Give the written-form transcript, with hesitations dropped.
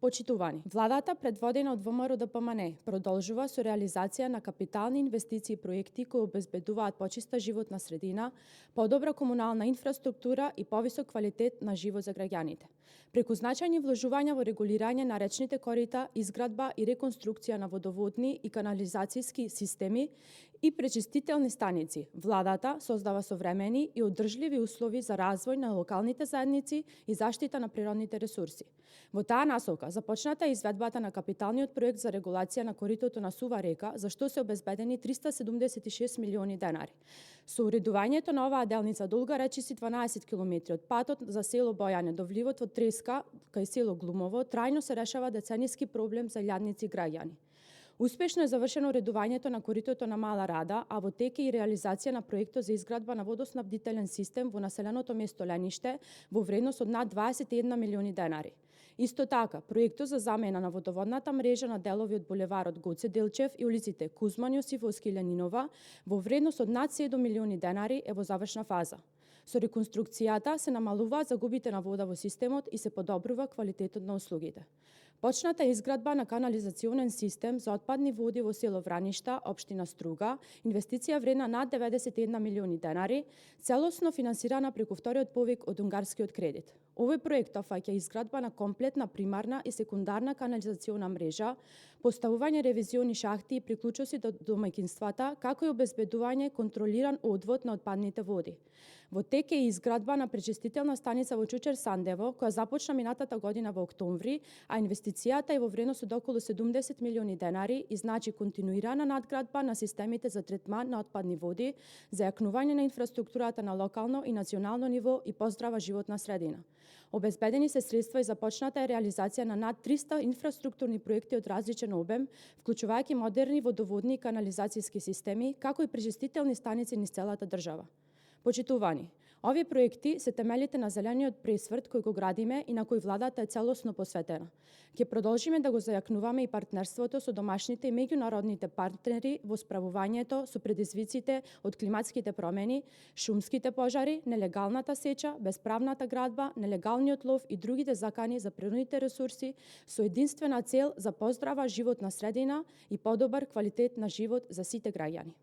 Почитувани, владата предводена од ВМРО ДПМН продолжува со реализација на капитални инвестиции и проекти кои обезбедуваат почиста животна средина, подобра комунална инфраструктура и повисок квалитет на живот за граѓаните. Преку значајни вложувања во регулирање на речните корита, изградба и реконструкција на водоводни и канализацијски системи и пречистителни станици, владата создава современи и одржливи услови за развој на локалните заедници и заштита на природните ресурси. Во таа насока започната изведбата на капиталниот проект за регулација на коритото на Сува река, за што се обезбедени 376 милиони денари. Со уредувањето на оваа делница долга речиси 12 км од патот за село Бојане до вливот во Треска кај село Глумово, трајно се решава децениски проблем за илјадници граѓани. Успешно е завршено уредувањето на коритото на Мала Рада, а во тек е и реализација на проектот за изградба на водоснабдителен систем во населеното место Лениште во вредност од над 21 милиони денари. Исто така, проектот за замена на водоводната мрежа на делови од булеварот Гоце Делчев и улиците Кузман Јосифовски и Ленинова во вредност од над 7 милиони денари е во завршна фаза. Со реконструкцијата се намалуваат загубите на вода во системот и се подобрува квалитетот на услугите. Почната е изградба на канализационен систем за отпадни води во село Враништа, општина Струга, инвестиција вредна над 91 милиони денари, целосно финансирана преку вториот повик од унгарскиот кредит. Овој проект опфаќа изградба на комплетна примарна и секундарна канализациона мрежа, поставување ревизиони шахти и приклучоци до домаќинствата, како и обезбедување контролиран одвод на отпадните води. Во тек е изградба на пречистителна станица во Чучер Сандево, која започна минатата година во октомври, а инвестицијата е во вредност од околу 70 милиони денари и значи континуирана надградба на системите за третман на отпадни води, за јакнување на инфраструктурата на локално и национално ниво и поздрава животна средина. Обезбедени се средства и започната е реализација на над 300 инфраструктурни проекти од различен обем, вклучувајќи модерни водоводни и канализацијски системи, како и пречистителни станици низ целата држава. Почитувани, овие проекти се темелите на зелениот пресврт кој го градиме и на кој владата е целосно посветена. Ќе продолжиме да го зајакнуваме и партнерството со домашните и меѓународните партнери во справувањето со предизвиците од климатските промени, шумските пожари, нелегалната сеча, бесправната градба, нелегалниот лов и другите закани за природните ресурси со единствена цел за поздрава животна средина и подобар квалитет на живот за сите граѓани.